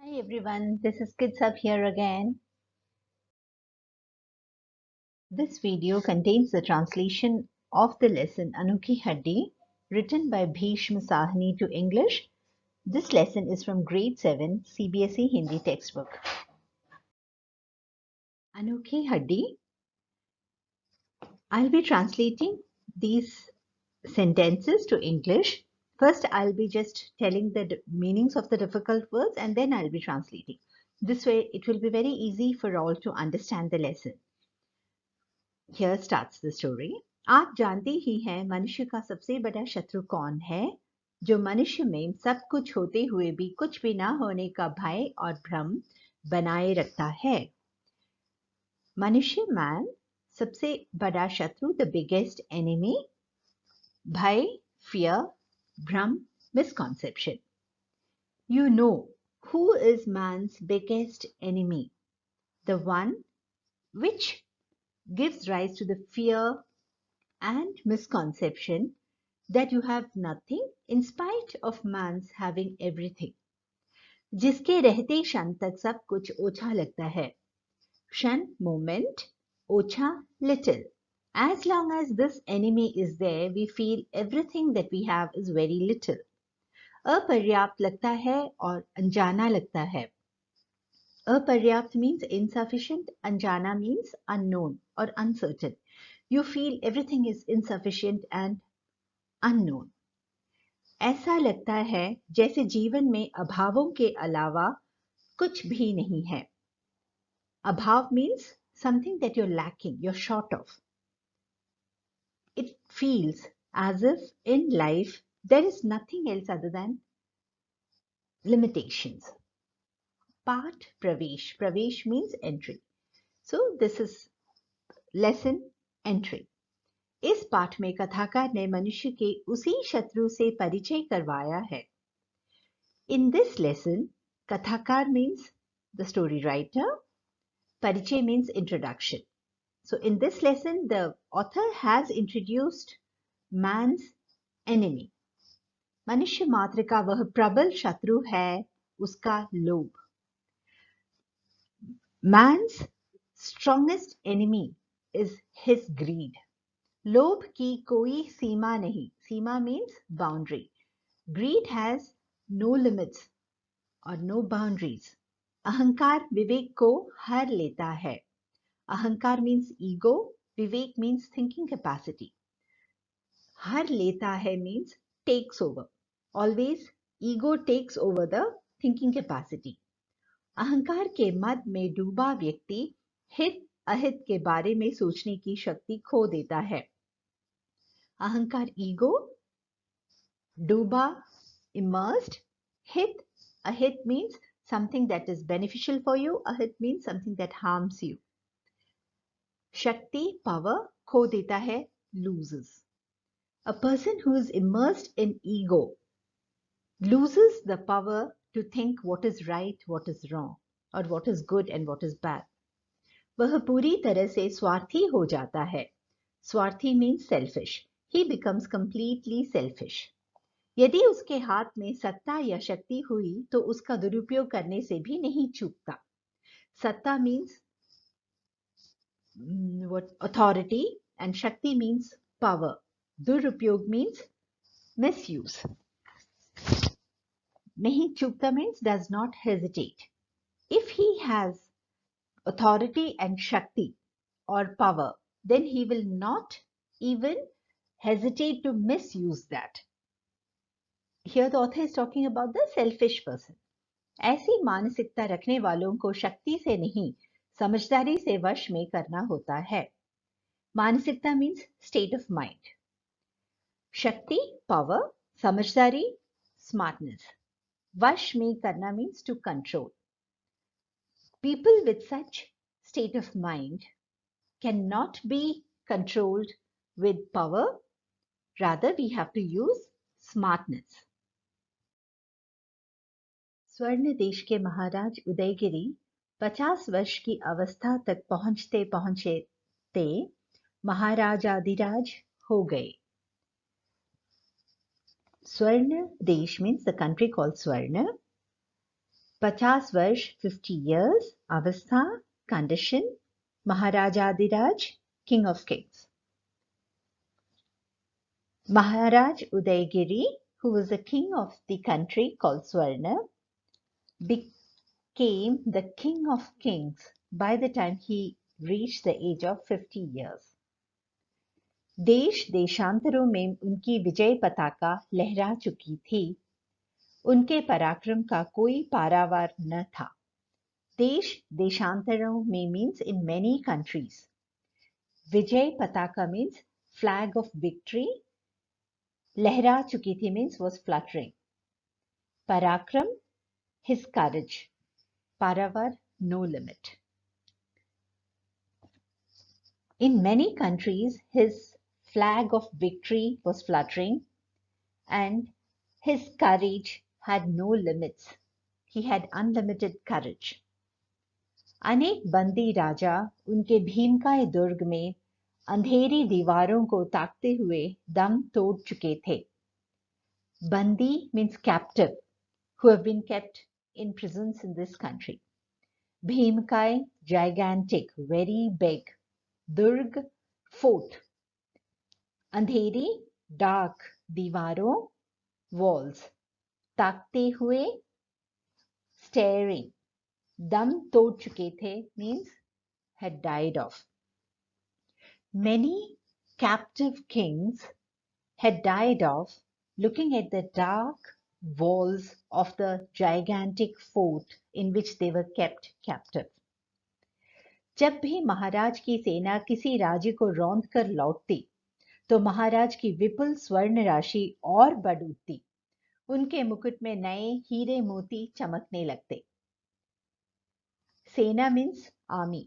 Hi everyone, this is Kids Up here again. This video contains the translation of the lesson Anokhi Haddi, written by Bhishma Sahni to English. This lesson is from grade 7 CBSE Hindi textbook. Anokhi Haddi. I'll be translating these sentences to English. First, I'll be just telling the meanings of the difficult words and then I'll be translating. This way, it will be very easy for all to understand the lesson. Here starts the story. आप जानते ही हैं मनुष्य का सबसे बड़ा शत्रु कौन है? जो मनुष्य में सब कुछ होते हुए भी कुछ भी ना होने का भय और भ्रम बनाए रखता है. मनुष्य man सबसे बड़ा शत्रु, the biggest enemy. भय, fear, भ्रम, misconception. You know who is man's biggest enemy? The one which gives rise to the fear and misconception that you have nothing in spite of man's having everything. जिसके रहते क्षण तक सब कुछ ओछा लगता है. क्षण moment, ओछा little. As long as this enemy is there, we feel everything that we have is very little. अपर्याप्त लगता है और अनजाना लगता है. अपर्याप्त means insufficient, anjana means unknown or uncertain. You feel everything is insufficient and unknown. ऐसा लगता है जैसे जीवन में अभावों के अलावा कुछ भी नहीं है. अभाव means something that you're lacking, you're short of. It feels as if in life there is nothing else other than limitations. Part Pravesh. Pravesh means entry. So this is lesson entry. इस पाठ में कथाकार ने मनुष्य के उसी शत्रु से परिचय करवाया है. In this lesson, kathakar means the story writer, परिचय means introduction. So in this lesson, the author has introduced man's enemy. मनुष्य मात्र का वह प्रबल शत्रु है उसका लोभ. Man's strongest enemy is his greed. लोभ की कोई सीमा नहीं. सीमा means boundary. Greed has no limits or no boundaries. अहंकार विवेक को हर लेता है. अहंकार means ego, विवेक means thinking capacity. हर लेता है means takes over. Always ego takes over the thinking capacity. अहंकार के मद में डूबा व्यक्ति हित अहित के बारे में सोचने की शक्ति खो देता है. अहंकार ego, डूबा immersed, hit ahit means something that is beneficial for you, ahit means something that harms you. Shakti power, खो देता है loses. A person who is immersed in ego loses the power to think what is right, what is wrong, or what is good and what is bad. वह पूरी तरह से स्वार्थी हो जाता है. स्वार्थी means selfish. He becomes completely selfish. यदि उसके हाथ में सत्ता या शक्ति हुई तो उसका दुरुपयोग करने से भी नहीं चूकता. सत्ता means what authority and shakti means power. दुरुपयोग means misuse. नहीं चूकता means does not hesitate. If he has authority and shakti or power, then he will not even hesitate to misuse that. Here the author is talking about the selfish person. ऐसी मानसिकता रखने वालों को शक्ति से नहीं समझदारी से वश में करना होता है. मानसिकता means state of mind. शक्ति power, समझदारी smartness. वश में करना means to control. People with such state of mind cannot be controlled with power. Rather, we have to use smartness. स्वर्ण देश के महाराज उदयगिरी 50 वर्ष की अवस्था तक पहुंचते पहुंचते महाराजाधिराज हो गए. स्वर्ण देश means the country called Swarna. 50 वर्ष 50 years, अवस्था condition, Maharajadiraj, king of kings. Maharaj Udaygiri, who was the king of the country called Swarna, became the king of kings by the time he reached the age of 50 years. देश देशांतरों में उनकी विजय पताका लहरा चुकी थी. उनके पराक्रम का कोई पारावार न था. देश देशांतरों में means in many countries. विजय पताका means flag of victory. लहरा चुकी थी means was fluttering. Parakram, his courage. Paravar, no limit. In many countries, his flag of victory was fluttering and his courage had no limits. He had unlimited courage. अनेक बंदी राजा उनके भीमकाय दुर्ग में अंधेरी दीवारों को ताकते हुए दम तोड़ चुके थे. बंदी means captive, who have been kept in prisons in this country. Bhimkai, gigantic, very big. Durg, fort. Andheri, dark. Diwaron, walls. Takte hue, staring. Dam tod chuke the means had died off. Many captive kings had died off looking at the dark walls of the gigantic fort in which they were kept captive. जब भी महाराज की सेना किसी राज्य को रौंद कर लौटती तो महाराज की विपुल स्वर्ण राशि और बढ़ उठती. उनके मुकुट में नए हीरे मोती चमकने लगते. सेना मीन्स आर्मी.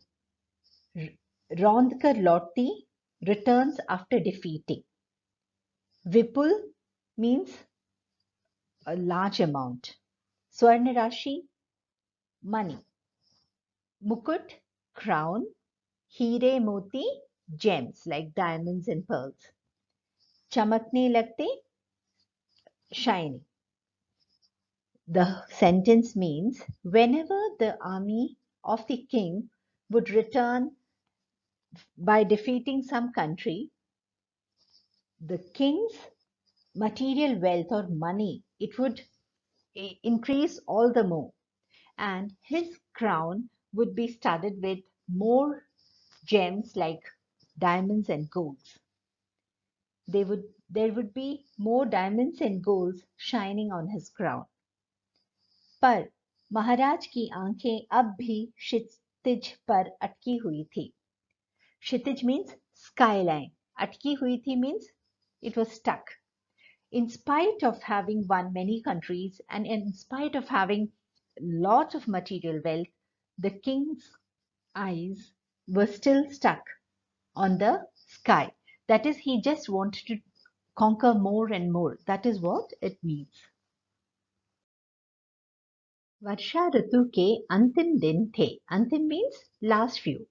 रौंद कर लौटती, रिटर्न्स आफ्टर डिफीटिंग. विपुल मीन्स a large amount. स्वर्ण राशि, money. मुकुट, crown. हीरे मोती, gems like diamonds and pearls. चमकने लगते, shining. The sentence means whenever the army of the king would return by defeating some country, the king's material wealth or money, it would increase all the more, and his crown would be studded with more gems like diamonds and golds. There would be more diamonds and golds shining on his crown. पर महाराज की आंखें अब भी क्षितिज पर अटकी हुई थी. क्षितिज means skyline. अटकी हुई थी means it was stuck. In spite of having won many countries and in spite of having lot of material wealth, the king's eyes were still stuck on the sky. That is, he just wanted to conquer more and more. That is what it means. वर्षा ऋतु के अंतिम दिन थे. अंतिम means last few.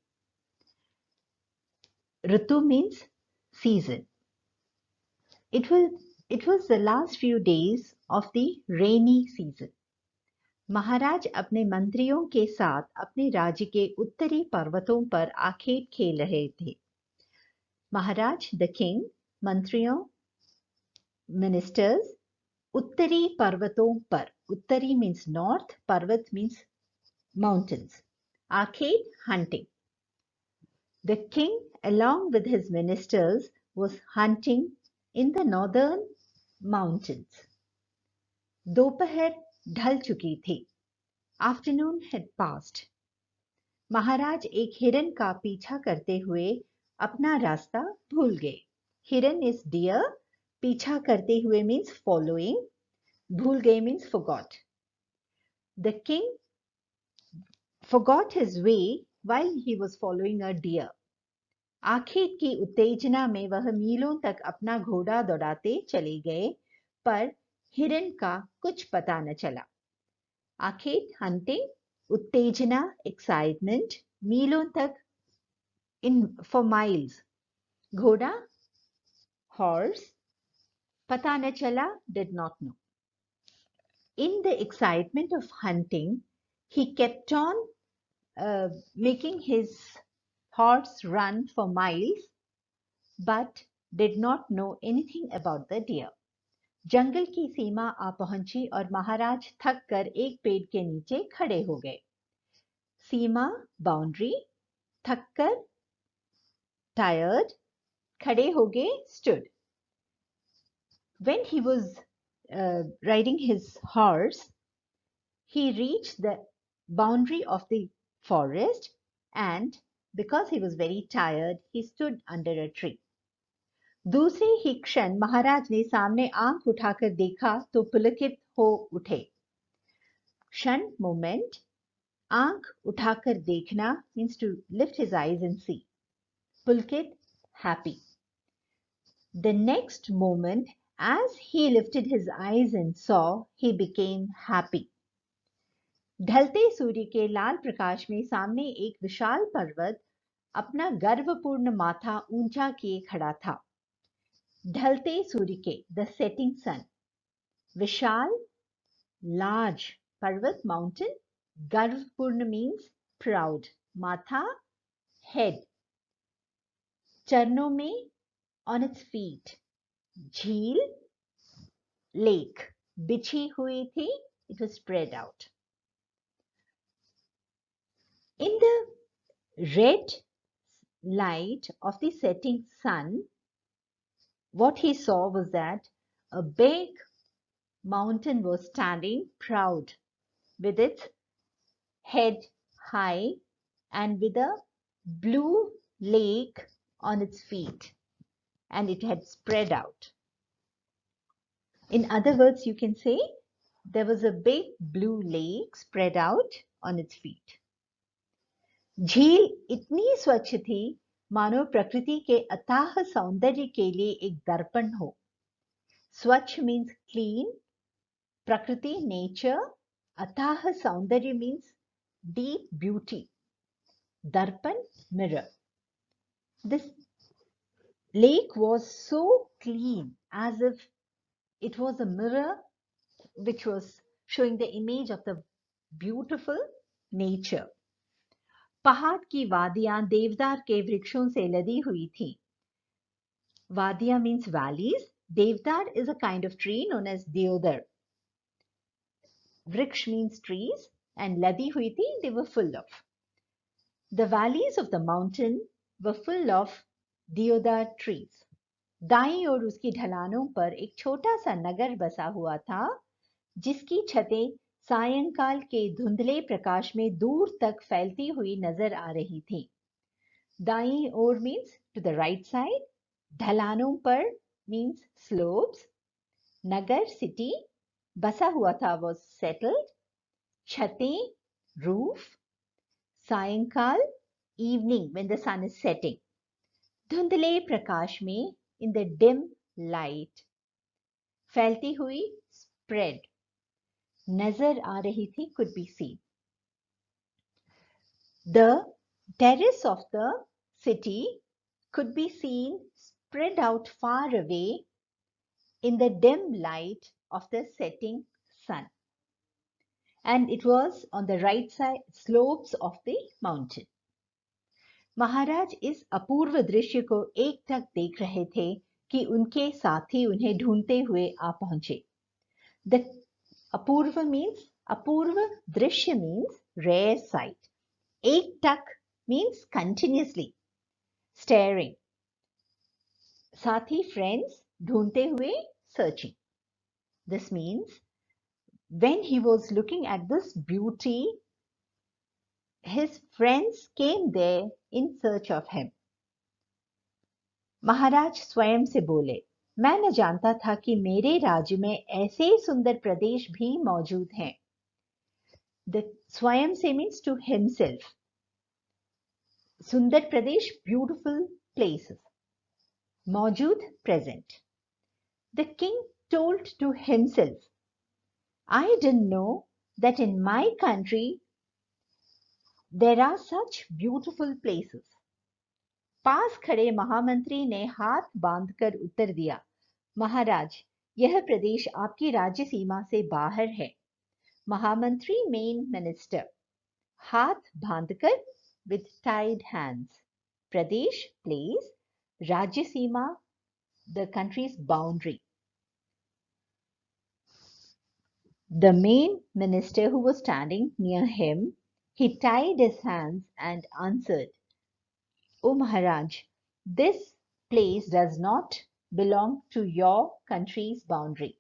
Ritu means season. It was the last few days of the rainy season. महाराज अपने मंत्रियों के साथ अपने राज्य के उत्तरी पर्वतों पर आखेट खेल रहे थे. महाराज the king, मंत्रियों ministers, उत्तरी पर्वतों पर. उत्तरी means north, पर्वत means mountains. Arcade, hunting. The king, along with his ministers, was hunting in the northern mountains. दोपहर ढल चुकी थी. Afternoon had passed. महाराज एक हिरन का पीछा करते हुए अपना रास्ता भूल गए. हिरन is deer. पीछा करते हुए means following. भूल गए means forgot. The king forgot his way while he was following a deer. आखेट की उत्तेजना में वह मीलों तक अपना घोड़ा दौड़ाते चले गए, पर हिरन का कुछ पता न चला. आखेट hunting, उत्तेजना excitement, मीलों तक for miles. घोड़ा horse, पता न चला did not know. In the excitement of hunting, he kept on making his horse run for miles, but did not know anything about the deer. जंगल की सीमा आ पहुंची और महाराज थक कर एक पेड़ के नीचे खड़े हो गए. सीमा बाउंड्री, थक कर tired, खड़े हो गए stood. When he was riding his horse, he reached the boundary of the forest, and because he was very tired, he stood under a tree. दूसरे ही क्षण महाराज ने सामने आंख उठाकर देखा तो पुलकित हो उठे. क्षण moment, आंख उठाकर देखना means to lift his eyes and see. Pulkit, happy. The next moment, as he lifted his eyes and saw, he became happy. ढलते सूर्य के लाल प्रकाश में सामने एक विशाल पर्वत अपना गर्वपूर्ण माथा ऊंचा किए खड़ा था. ढलते सूर्य के, the setting sun. Vishal, large, पर्वत, mountain. गर्वपूर्ण means proud. माथा, head. चरणों में, on its feet. झील, lake. बिछी हुई थी, it was spread out. In the red light of the setting sun, what he saw was that a big mountain was standing proud with its head high and with a blue lake on its feet, and it had spread out. In other words, you can say there was a big blue lake spread out on its feet. झील इतनी स्वच्छ थी मानो प्रकृति के अथाह सौंदर्य के लिए एक दर्पण हो. स्वच्छ means clean, prakriti nature, अथाह सौंदर्य means deep beauty, darpan mirror. This lake was so clean as if it was a mirror which was showing the image of the beautiful nature. पहाड़ की वादियां देवदार के वृक्षों से लदी हुई थी. वादियां means valleys. Devdar is a kind of tree known as deodar. Vriksh means trees, and ladi hui thi, they were full of. The valleys of the mountain were full of deodar trees. दाईं ओर उसकी ढलानों पर एक छोटा सा नगर बसा हुआ था, जिसकी छतें सायंकाल के धुंधले प्रकाश में दूर तक फैलती हुई नजर आ रही थी. दाईं ओर means to the right side. ढलानों पर means slopes. नगर city. बसा हुआ था was settled. छतें roof. सायंकाल evening when the sun is setting. धुंधले प्रकाश में in the dim light. फैलती हुई spread. नजर आ रही थी could be seen. The terrace of the city could be seen spread out far away in the dim light of the setting sun. And it was on the right side slopes of the mountain. महाराज इस अपूर्व दृश्य को एकटक देख रहे थे कि उनके साथी उन्हें ढूंढते हुए आ पहुंचे. The अपूर्व means अपूर्व, दृश्य means rare sight. एकटक means continuously staring. साथी friends ढूंढते हुए searching. This means when he was looking at this beauty, his friends came there in search of him. महाराज स्वयं से बोले, मैं न जानता था कि मेरे राज्य में ऐसे सुंदर प्रदेश भी मौजूद हैं. The स्वयं से means to himself. सुंदर प्रदेश, beautiful places. मौजूद, present. The king told to himself, I didn't know that in my country there are such beautiful places. पास खड़े महामंत्री ने हाथ बांधकर उत्तर दिया, महाराज, यह प्रदेश आपकी राज्य सीमा से बाहर है. महामंत्री मेन मिनिस्टर, हाथ बांधकर with tied hands. Pradesh place, Rajya Seema, the country's boundary. The main minister who was standing near him, he tied his hands and answered, O Maharaj, this place does not belong to your country's boundary.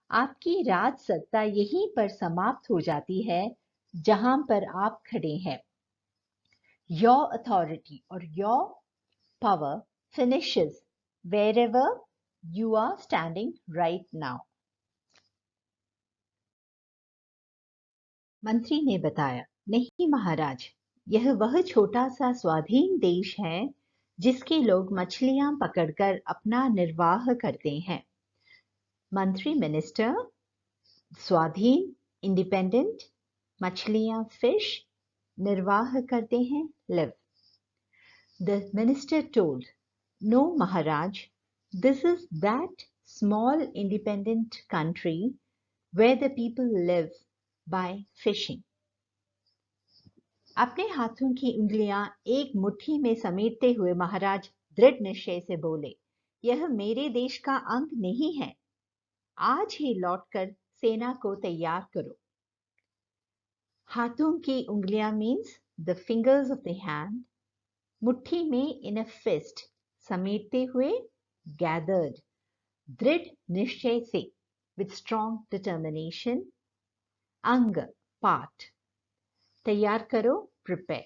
आपकी राज सत्ता यहीं पर समाप्त हो जाती है जहां पर आप खड़े हैं. Your authority or your power finishes wherever you are standing right now. मंत्री ने बताया, नहीं महाराज, यह वह छोटा सा स्वाधीन देश है जिसके लोग मछलियां पकड़कर अपना निर्वाह करते हैं. मंत्री मिनिस्टर, स्वाधीन, इंडिपेंडेंट, मछलियां फिश, निर्वाह करते हैं live. The minister told, no Maharaj, this is that small independent country where the people live by fishing. अपने हाथों की उंगलियां एक मुट्ठी में समेटते हुए महाराज दृढ़ निश्चय से बोले, यह मेरे देश का अंग नहीं है. आज ही लौटकर सेना को तैयार करो. हाथों की उंगलियां means the fingers of the hand. मुट्ठी में in a fist, समेटते हुए gathered, दृढ़ निश्चय से with strong determination. अंग part, तैयार करो prepare.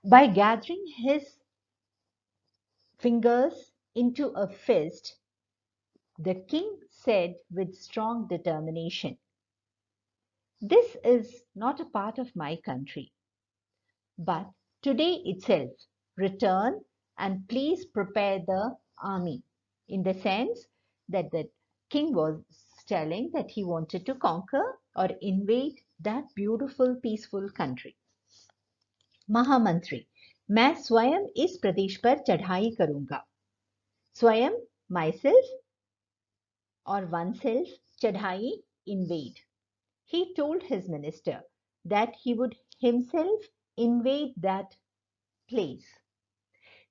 By gathering his fingers into a fist, the king said with strong determination, this is not a part of my country, but today itself return and please prepare the army. In the sense that the king was telling that he wanted to conquer or invade that beautiful, peaceful country. महामंत्री, मैं स्वयं इस प्रदेश पर चढ़ाई करूंगा. स्वयं myself or oneself, चढ़ाई invade. He told his minister that he would himself invade that place.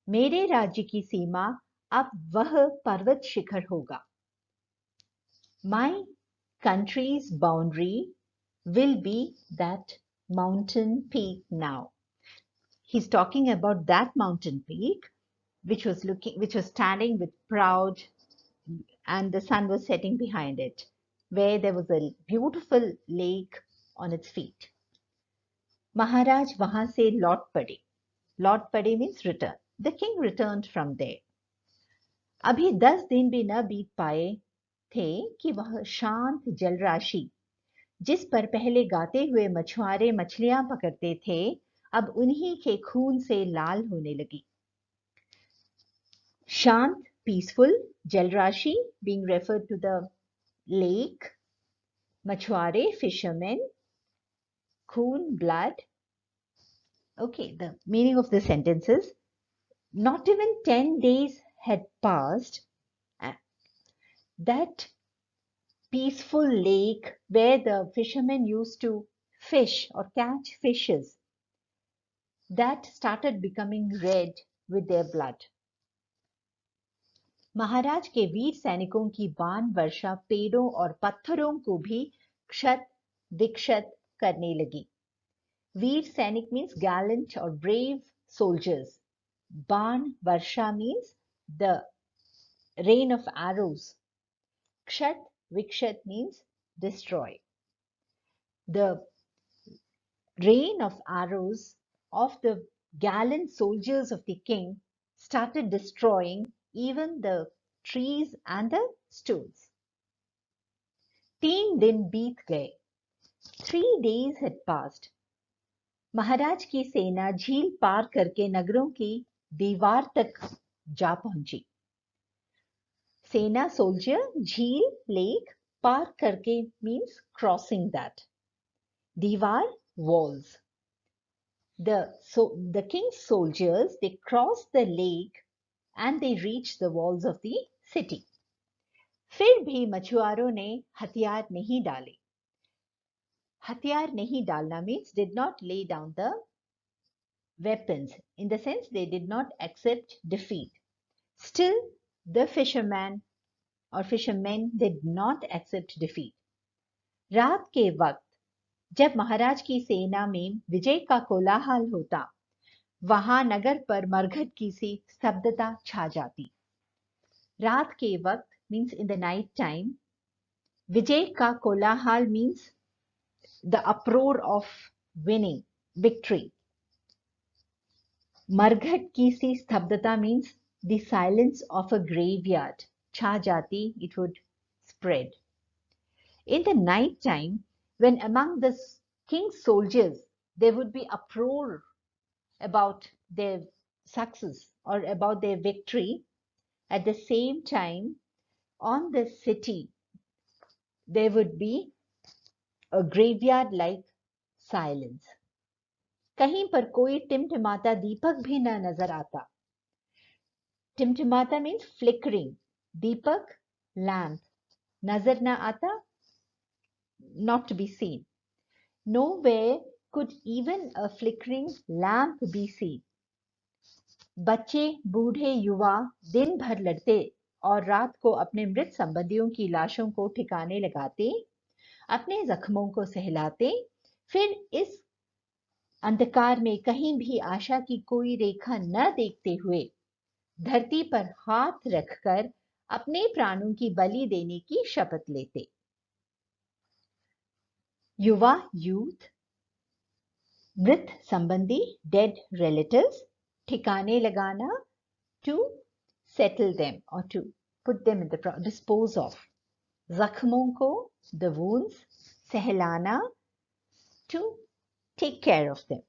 मेरे राज्य की सीमा अब वह पर्वत शिखर होगा. My country's boundary will be that mountain peak now. He's talking about that mountain peak which was standing with proud, and the sun was setting behind it, where there was a beautiful lake on its feet. Maharaj वहां से लौट पड़े. लौट पड़े means return. The king returned from there. अभी 10 दिन भी न बीत पाए थे कि वह शांत जलराशि जिस पर पहले गाते हुए मछुआरे मछलियां पकड़ते थे, अब उन्हीं के खून से लाल होने लगी. शांत, peaceful, जलराशि being referred to the lake, मछुआरे fishermen, खून blood. Okay, the meaning of the sentence is, not even 10 days had passed, that peaceful lake where the fishermen used to fish or catch fishes, that started becoming red with their blood. महाराज के वीर सैनिकों की बाण वर्षा पेड़ों और पत्थरों को भी क्षत विक्षत करने लगी. वीर सैनिक means gallant or brave soldiers. बाण वर्षा means the rain of arrows. Kshat vikshat means destroy. The rain of arrows of the gallant soldiers of the king started destroying even the trees and the stones. 3 दिन बीत गए. 3 days had passed. महाराज की सेना झील पार करके नगरों की दीवार तक जा पहुंची. सेना soldier, झील lake, पार करके means crossing that. दीवार walls. The king's soldiers, they crossed the lake and they reached the walls of the city. फिर भी मछुआरों ने हथियार नहीं डाले. हथियार नहीं डालना means did not lay down the weapons, in the sense they did not accept defeat. Still, the fisherman or fishermen did not accept defeat. रात के वक्त जब महाराज की सेना में विजय का कोलाहल होता, वहां नगर पर मरघट की सी स्तब्धता छा जाती. रात के वक्त means in the night time. विजय का कोलाहल means the uproar of winning, victory. मरघट की सी स्तब्धता means the silence of a graveyard. छा जाती, it would spread. In the night time, when among the king's soldiers there would be uproar about their success or about their victory, at the same time, on the city, there would be a graveyard-like silence. कहीं पर कोई टिमटिमाता दीपक भी न नजर आता. टिमटिमाता means flickering. दीपक, lamp. नजर न आता, not to be seen. Nowhere could even a flickering lamp be seen. बच्चे, बूढ़े, युवा दिन भर लड़ते और रात को अपने मृत संबंधियों की लाशों को ठिकाने लगाते, अपने जख्मों को सहलाते, फिर इस अंधकार में कहीं भी आशा की कोई रेखा न देखते हुए धरती पर हाथ रखकर अपने प्राणों की बलि देने की शपथ लेते. युवा, यूथ, मृत संबंधी, डेड रिलेटिव्स, ठिकाने लगाना, to settle them or to put them in the dispose of. जख्मों को, the wounds, सहलाना, to take care of them.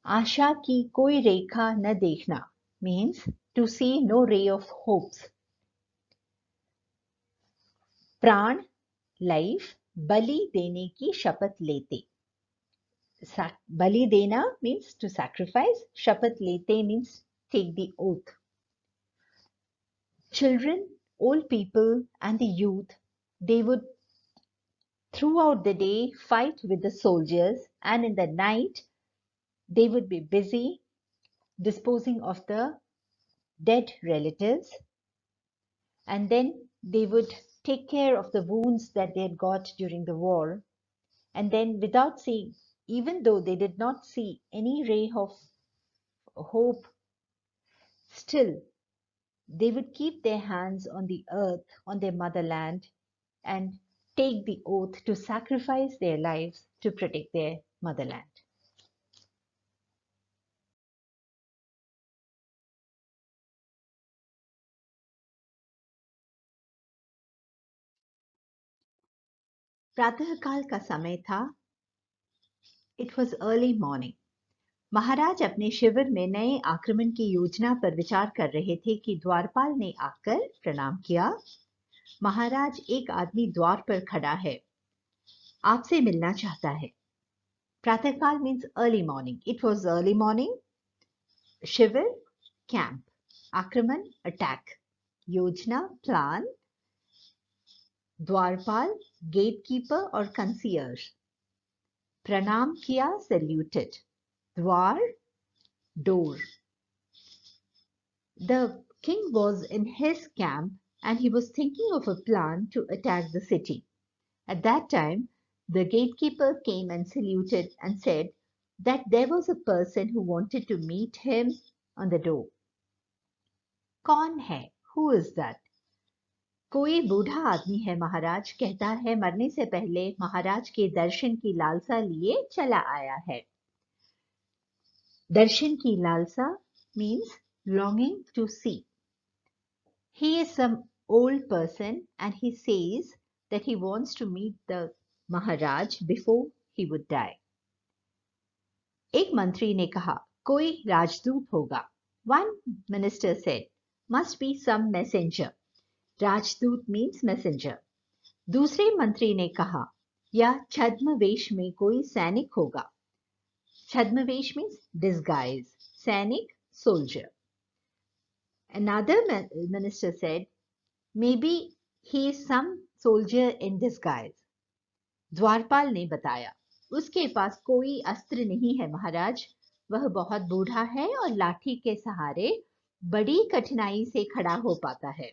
आशा की कोई रेखा न देखना means to see no ray of hopes. प्राण, life, बलि देने की शपथ लेते. बलि देना means to sacrifice. शपथ लेते means take the oath. Children, old people, and the youth, they would throughout the day fight with the soldiers, and in the night they would be busy disposing of the dead relatives, and then they would take care of the wounds that they had got during the war. And then, without seeing, even though they did not see any ray of hope, still they would keep their hands on the earth, on their motherland, and take the oath to sacrifice their lives to protect their motherland. प्रातःकाल का समय था. It was early morning. महाराज अपने शिविर में नए आक्रमण की योजना पर विचार कर रहे थे कि द्वारपाल ने आकर प्रणाम किया. महाराज, एक आदमी द्वार पर खड़ा है, आपसे मिलना चाहता है. प्रातःकाल means early morning. It was early morning. शिविर, camp. आक्रमण, attack. योजना, plan. द्वारपाल, gatekeeper और concierge. प्रणाम किया, saluted. द्वार, door. The king was in his camp and he was thinking of a plan to attack the city. At that time, the gatekeeper came and saluted and said that there was a person who wanted to meet him on the door. कौन है? Who is that? कोई बूढ़ा आदमी है महाराज, कहता है मरने से पहले महाराज के दर्शन की लालसा लिए चला आया है. दर्शन की लालसा means longing to see. He is some old person and he says that he wants to meet the Maharaj before he would die. एक मंत्री ने कहा, कोई राजदूत होगा. One minister said, must be some messenger. राजदूत means messenger. दूसरे मंत्री ने कहा, या छद्म वेश में कोई सैनिक होगा. छद्म वेश means disguise. सैनिक, soldier. Another minister said, Maybe he is some soldier in disguise. द्वारपाल ने बताया, उसके पास कोई अस्त्र नहीं है महाराज, वह बहुत बूढ़ा है और लाठी के सहारे बड़ी कठिनाई से खड़ा हो पाता है.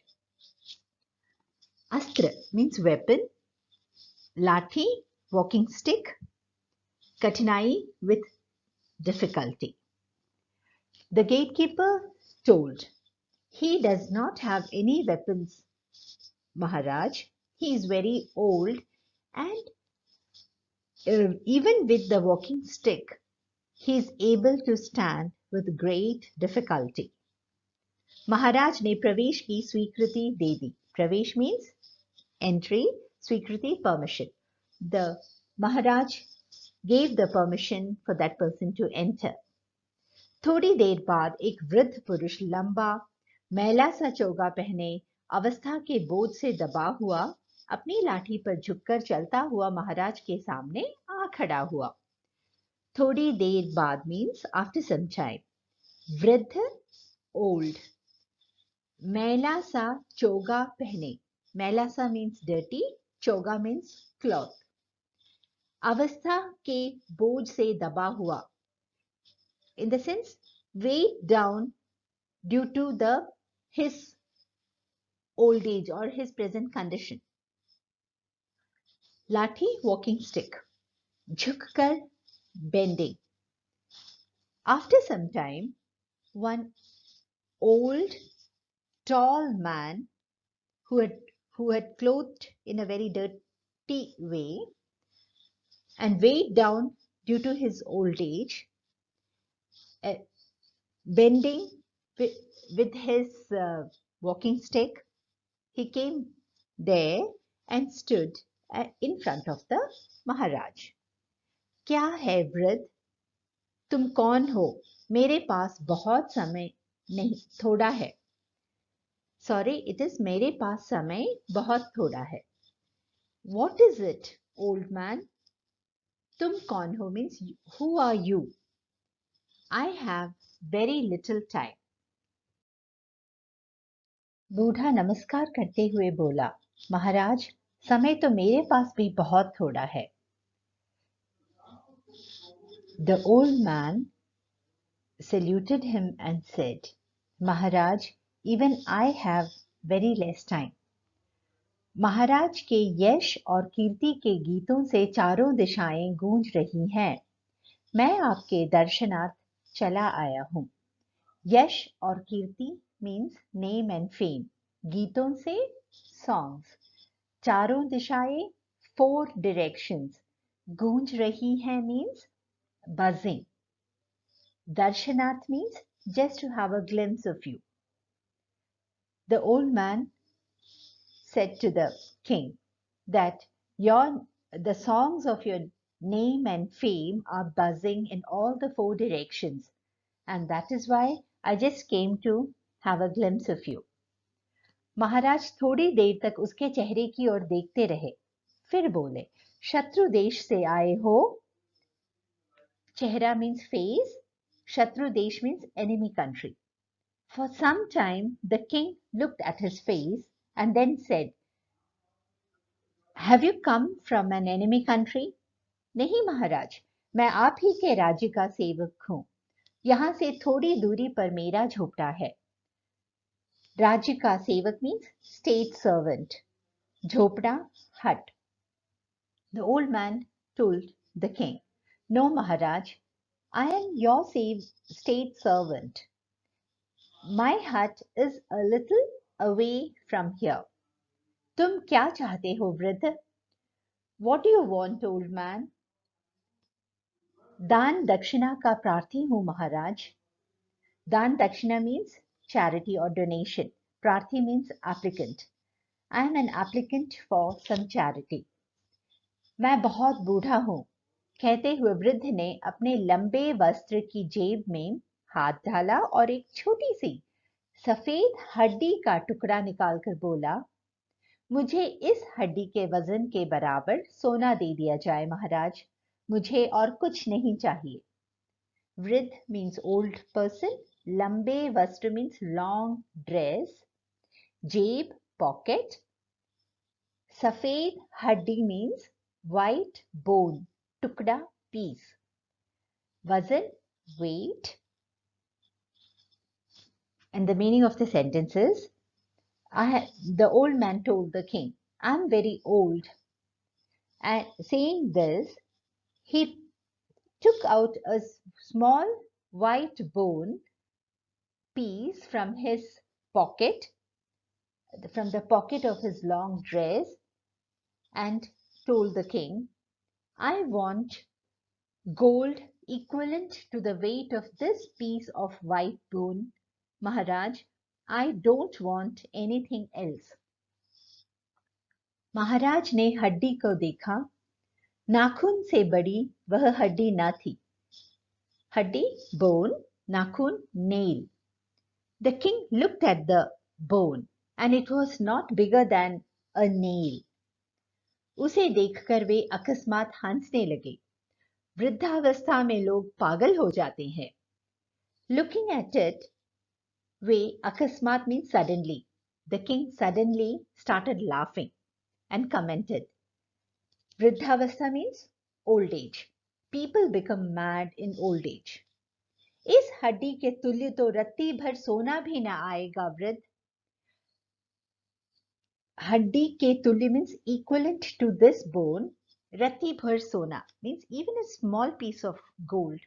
अस्त्र means weapon, लाठी walking stick, कठिनाई with difficulty. The gatekeeper told, he does not have any weapons, Maharaj. He is very old and even with the walking stick, he is able to stand with great difficulty. महाराज ने प्रवेश की स्वीकृति दे दी. प्रवेश means entry, स्वीकृति permission. The Maharaj gave the permission for that person to enter. थोड़ी देर बाद एक वृद्ध पुरुष लंबा मैला सा चोगा पहने अवस्था के बोझ से दबा हुआ अपनी लाठी पर झुककर चलता हुआ महाराज के सामने आ खड़ा हुआ. थोड़ी देर बाद मीन्स आफ्टर सम टाइम. वृद्ध ओल्ड, मैला सा चोगा पहने, मैला सा मीन्स डर्टी, चोगा मीन्स क्लॉथ. अवस्था के बोझ से दबा हुआ, in the sense weighed down due to his old age or his present condition. लाठी walking stick, झुककर bending. After some time, one old tall man who had clothed in a very dirty way and weighed down due to his old age, bending with his walking stick, he came there and stood in front of the Maharaj. क्या है वृद्ध, तुम कौन हो? मेरे पास बहुत समय नहीं, थोड़ा है. Sorry, it is मेरे पास समय बहुत थोड़ा है. What is it, old man? तुम कौन हो means who are you? I have very little time. बूढ़ा नमस्कार करते हुए बोला, महाराज, समय तो मेरे पास भी बहुत थोड़ा है. The old man saluted him and said, Maharaj, even I have very less time. महाराज के यश और कीर्ति के गीतों से चारों दिशाएं गूंज रही हैं. मैं आपके दर्शनार्थ चला आया हूं. यश और कीर्ति means name and fame. गीतों से songs. चारों दिशाएं, four directions. गूंज रही हैं means buzzing. Darshanarth means just to have a glimpse of you. The old man said to the king that the songs of your name and fame are buzzing in all the four directions, and that is why I just came to have a glimpse of you. महाराज थोड़ी देर तक उसके चेहरे की ओर देखते रहे, फिर बोले, शत्रु देश से आए हो? चेहरा means face, शत्रु देश means enemy country. For some time the king looked at his face and then said, Have you come from an enemy country? नहीं महाराज, मैं आप ही के राज्य का सेवक हूं. यहां से थोड़ी दूरी पर मेरा झोपड़ा है. राज्य का सेवक means state servant. झोपड़ा, hut. The old man told the king, No Maharaj, I am your state servant. My hut is a little away from here. तुम क्या चाहते हो वृद्ध? What do you want, old man? दान दक्षिणा का प्रार्थी हूं महाराज. दान दक्षिणा means charity or donation. प्रार्थी means applicant. I am an applicant for some charity. मैं बहुत बूढ़ा हूं, कहते हुए वृद्ध ने अपने लंबे वस्त्र की जेब में हाथ डाला और एक छोटी सी सफेद हड्डी का टुकड़ा निकालकर बोला, मुझे इस हड्डी के वजन के बराबर सोना दे दिया जाए महाराज. मुझे और कुछ नहीं चाहिए. वृद्ध means old person, लंबे वस्त्र means long dress, जेब pocket. Safed haddi means white bone, tukda piece. Wazan, weight. And the meaning of the sentence is, the old man told the king, I'm very old. And saying this, he took out a small white bone piece from his pocket, from the pocket of his long dress, and told the king, I want gold equivalent to the weight of this piece of white bone. Maharaj, I don't want anything else. महाराज ने हड्डी को देखा, नाखून से बड़ी वह हड्डी न थी. हड्डी, bone, नाखून, nail. The king looked at the bone and it was not bigger than a nail. उसे देखकर वे अकस्मात हंसने लगे. वृद्धावस्था में लोग पागल हो जाते हैं. Looking at it, वे अकस्मात means suddenly. The king suddenly started laughing and commented. वृद्धावस्था means old age. People become mad in old age. इस हड्डी के तुल्य तो रत्ती भर सोना भी न आएगा वृद्ध. हड्डी के तुल्य means equivalent to this bone. रत्ती भर सोना means even a small piece of gold.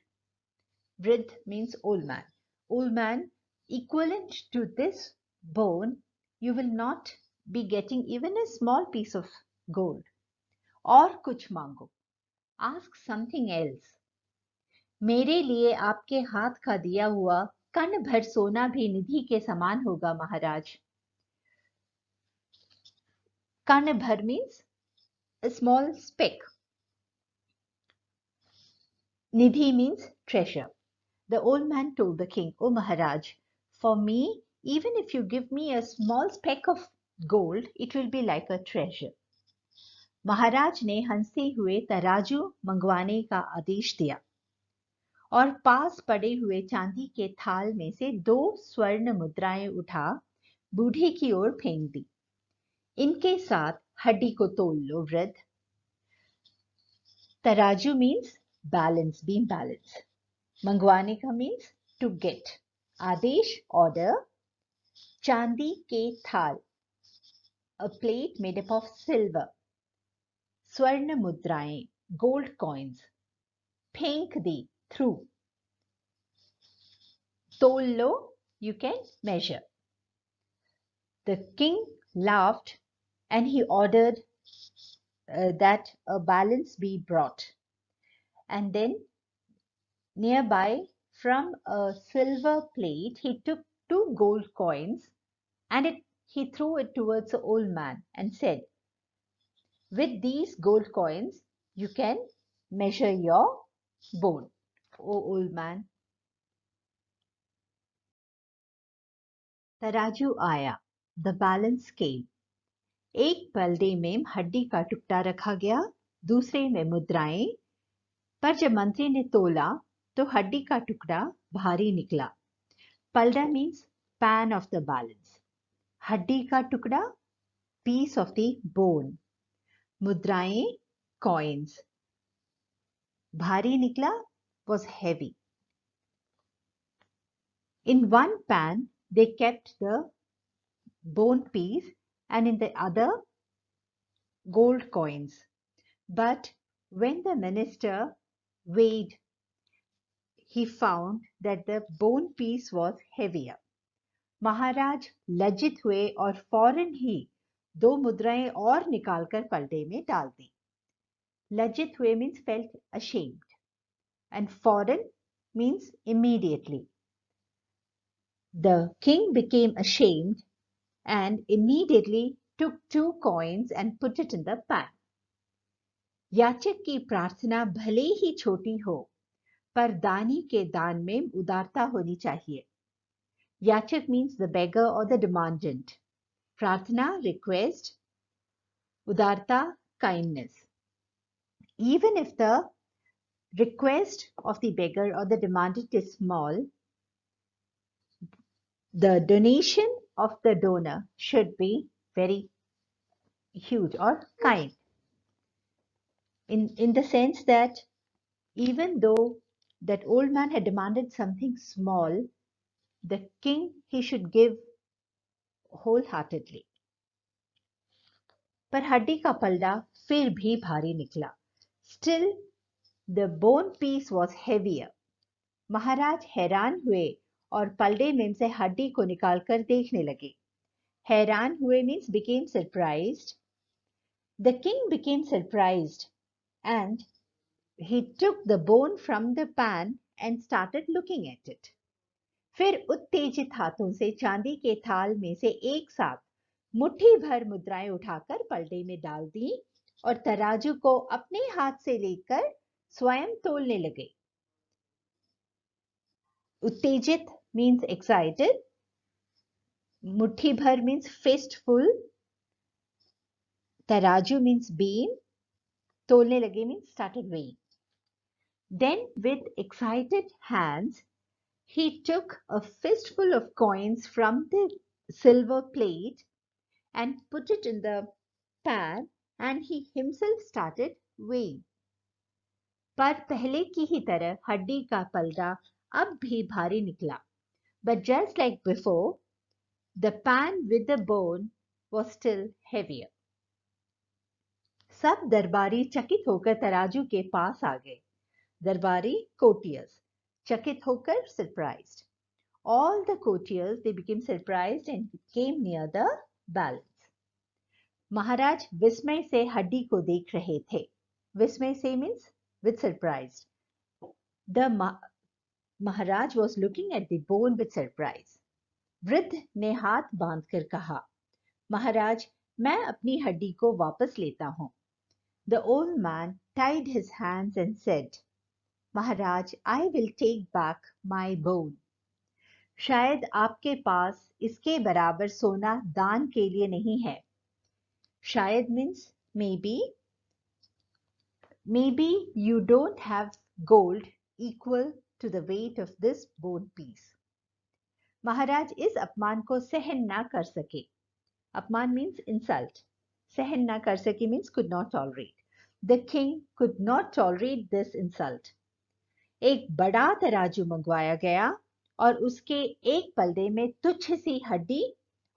वृद्ध means old man. Old man, equivalent to this bone, you will not be getting even a small piece of gold. और कुछ मांगो. Ask something else. मेरे लिए आपके हाथ का दिया हुआ कण भर सोना भी निधि के समान होगा महाराज. कण भर means a small speck. Nidhi means treasure. The old man told the king, O Maharaj, for me, even if you give me a small speck of gold, it will be like a treasure. महाराज ने हंसते हुए तराजू मंगवाने का आदेश दिया और पास पड़े हुए चांदी के थाल में से 2 स्वर्ण मुद्राएं उठा बूढ़े की ओर फेंक दी. इनके साथ हड्डी को तोल लो वृद्ध. तराजू means balance, beam balance. मंगवाने का means to get. Adesh, order. चांदी के थाल, a plate made up of silver. स्वर्ण मुद्राएं, gold coins. फेंक दी, threw. तोल लो, you can measure. The king laughed and he ordered that a balance be brought. And then nearby from a silver plate, he took 2 gold coins and he threw it towards the old man and said, with these gold coins, you can measure your bone, O old man. तराजू आया, the balance came. एक पलड़े में हड्डी का टुकड़ा रखा गया, दूसरे में मुद्राएं. पर जब मंत्री ने तोला तो हड्डी का टुकड़ा भारी निकला. पलड़ा means pan of the balance. हड्डी का टुकड़ा piece of the bone. मुद्राएं coins. भारी निकला was heavy. In one pan they kept the bone piece and in the other gold coins. But when the minister weighed, he found that the bone piece was heavier. महाराज लज्जित हुए और फौरन ही 2 मुद्राएं और निकालकर पलड़े में डाल दी. लज्जित हुए means felt ashamed and फौरन means immediately. The king became ashamed and immediately took 2 coins and put it in the pan. याचक की प्रार्थना भले ही छोटी हो, पर दानी के दान में उदारता होनी चाहिए. याचक means the beggar or the demandant. प्रार्थना, request. उदारता, kindness. Even if the request of the beggar or the demandant is small, the donation of the donor should be very huge or kind, in the sense that even though that old man had demanded something small, the king he should give wholeheartedly. पर हड्डी का पलड़ा फिर भी भारी निकला. Still, the bone piece was heavier. महाराज हैरान हुए और पलड़े में से हड्डी को निकालकर देखने लगे. हैरान हुए means became surprised. The king became surprised and he took the bone from the pan and started looking at it. फिर उत्तेजित हाथों से चांदी के थाल में से एक साथ मुट्ठी भर मुद्राएं उठाकर पलड़े में डाल दी और तराजू को अपने हाथ से लेकर स्वयं तोलने लगे. उत्तेजित means excited. मुट्ठी भर means fistful. तराजू means beam. तोलने लगे means started weighing. Then with excited hands, he took a fistful of coins from the silver plate and put it in the pan and he himself started weighing. पर पहले की ही तरह हड्डी का पलड़ा अब भी भारी निकला. But just like before, the pan with the bone was still heavier. सब दरबारी चकित होकर तराजू के पास आ गए. दरबारी courtiers, चकित होकर surprised. All the courtiers, they became surprised and came near the balance. महाराज विस्मय से हड्डी को देख रहे थे. विस्मय से means with surprise. The Maharaj was looking at the bone with surprise. वृद्ध ने हाथ बांधकर कहा, महाराज मैं अपनी हड्डी को वापस लेता हूं. The old man tied his hands and said, Maharaj I will take back my bone. शायद आपके पास इसके बराबर सोना दान के लिए नहीं है. शायद means maybe. Maybe you don't have gold equal to the weight of this bone piece. महाराज इस अपमान को सहन ना कर सके. अपमान means insult. सहन ना कर सके means could not tolerate. The king could not tolerate this insult. एक बड़ा तराजू मंगवाया गया और उसके एक पलड़े में तुच्छ सी हड्डी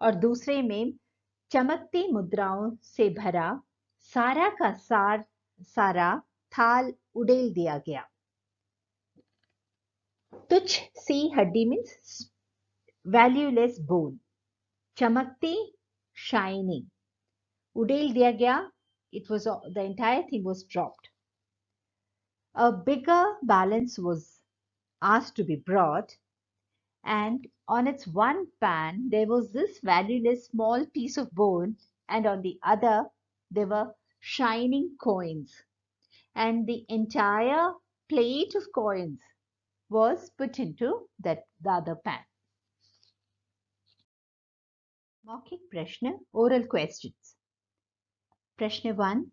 और दूसरे में चमकती मुद्राओं से भरा सारा का सारा थाल उड़ेल दिया गया. तुच्छ सी हड्डी means valueless bone. चमकती shining. उड़ेल दिया गया, it was the entire thing was dropped. A bigger balance was asked to be brought, and on its one pan there was this valueless small piece of bone, and on the other there were shining coins, and the entire plate of coins was put into the other pan. मौखिक प्रश्न, oral questions. प्रश्न 1,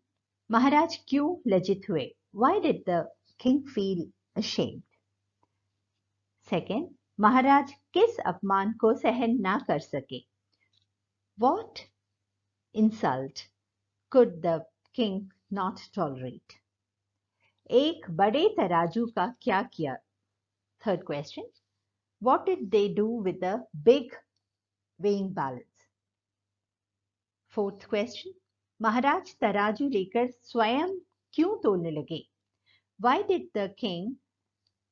महाराज क्यों लज्जित हुए? Why did the king feel ashamed? Second, महाराज किस अपमान को सहन ना कर सके? What insult could the king not tolerate? एक बड़े तराजू का क्या किया? Third question, what did they do with the big weighing balance? Fourth question, महाराज तराजू लेकर स्वयं क्यों तोलने लगे? Why did the king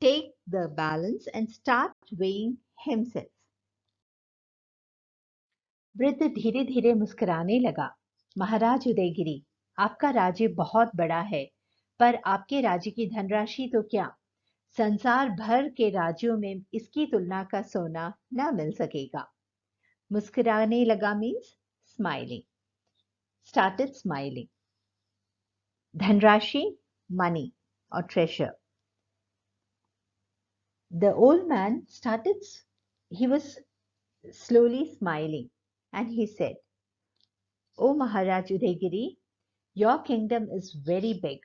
take the balance and start weighing himself? वृद्ध धीरे धीरे मुस्कुराने लगा. महाराज उदयगिरी, आपका राज्य बहुत बड़ा है, पर आपके राज्य की धनराशि तो क्या, संसार भर के राज्यों में इसकी तुलना का सोना न मिल सकेगा. मुस्कुराने लगा means smiling. Started smiling. धनराशि, money or treasure. The old man he was slowly smiling and he said, O Maharaj Udaygiri, your kingdom is very big,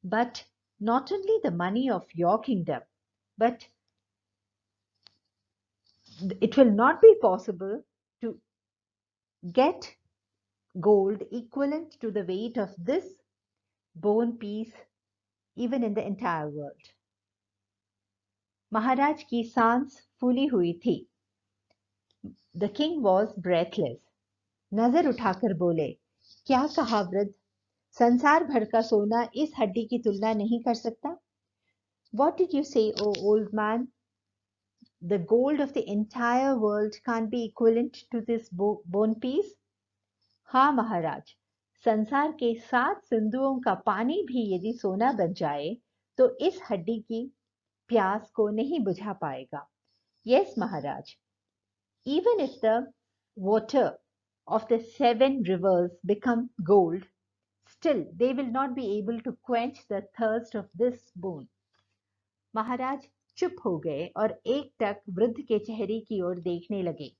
but not only the money of your kingdom, but it will not be possible to get gold equivalent to the weight of this bone piece even in the entire world. महाराज की सांस फूली हुई थी. The king was breathless. नजर उठाकर बोले, क्या कहा वृद्ध? संसार भर का सोना इस हड्डी की तुलना नहीं कर सकता? What did you say, O old man? The gold of the entire world can't be equivalent to this bone piece? हाँ महाराज, संसार के 7 सिंधुओं का पानी भी यदि सोना बन जाए तो इस हड्डी की प्यास को नहीं बुझा पाएगा. Yes Maharaj, even if the water of the 7 rivers become gold, still they will not be able to quench the thirst of this bone. महाराज चुप हो गए और एकटक वृद्ध के चेहरे की ओर देखने लगे.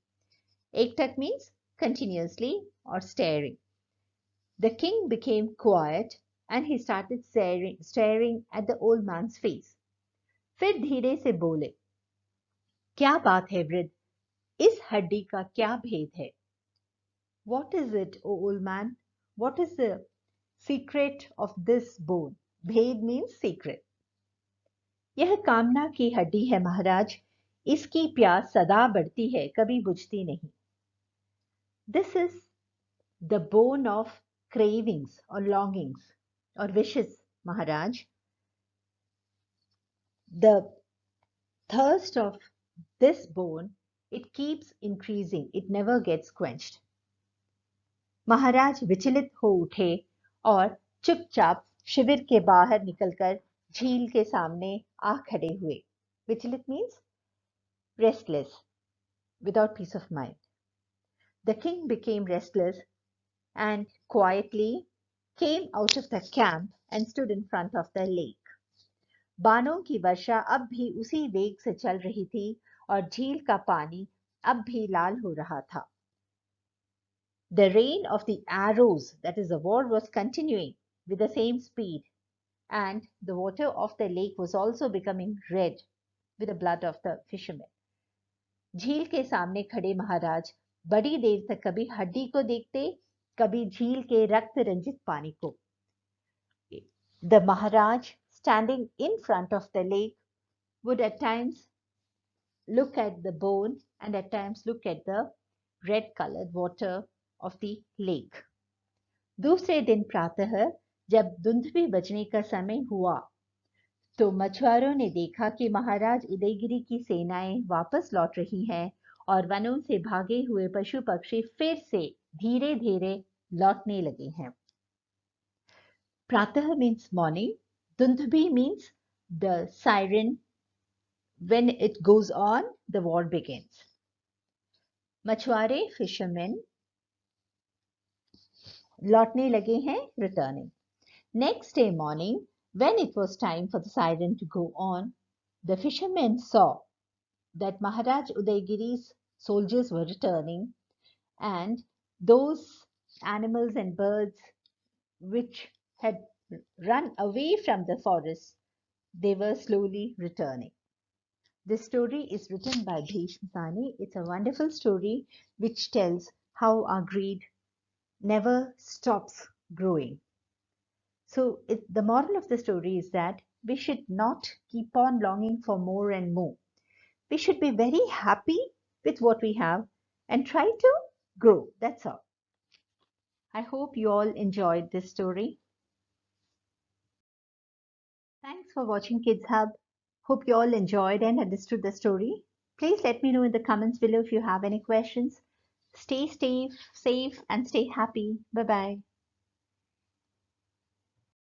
एकटक means continuously or staring. The king became quiet and he started staring at the old man's face. फिर धीरे से बोले, क्या बात है वृद्ध, इस हड्डी का क्या भेद है? What is it, O old man? What is the secret of this bone? भेद means secret. यह कामना की हड्डी है महाराज, इसकी प्यास सदा बढ़ती है, कभी बुझती नहीं. This is the bone of cravings or longings or wishes, Maharaj. The thirst of this bone, it keeps increasing, it never gets quenched. महाराज विचलित हो उठे और चुपचाप शिविर के बाहर निकलकर झील के सामने आ खड़े हुए. विचलित means restless, without peace of mind. The king became restless and quietly came out of the camp and stood in front of the lake. बाणों की वर्षा अब भी उसी वेग से चल रही थी और झील का पानी अब भी लाल हो रहा था. The rain of the arrows, that is the war, was continuing with the same speed, and the water of the lake was also becoming red with the blood of the fishermen. झील के सामने खड़े महाराज बड़ी देर तक कभी हड्डी को देखते, कभी झील के रक्त रंजित पानी को. The Maharaj standing in front of the lake would at times look at the bone and at times look at the red colored water of the lake. दूसरे दिन प्रातः जब धुंधली बजने का समय हुआ तो मछुआरों ने देखा कि महाराज उदयगिरी की सेनाएं वापस लौट रही हैं और वनों से भागे हुए पशु पक्षी फिर से धीरे धीरे लौटने लगे हैं. प्रातः means morning, धुंधली means the siren. When it goes on, the war begins. मछुआरे, fishermen, लौटने लगे हैं, returning. Next day morning, when it was time for the siren to go on, the fishermen saw that Maharaj Udayagiri's soldiers were returning, and those animals and birds which had run away from the forest, they were slowly returning. This story is written by Bhishma Sani. It's a wonderful story which tells how our greed never stops growing. So the moral of the story is that we should not keep on longing for more and more. We should be very happy with what we have and try to grow. That's all. I hope you all enjoyed this story. Thanks for watching Kids Hub. Hope you all enjoyed and understood the story. Please let me know in the comments below if you have any questions. Stay safe and stay happy. Bye-bye.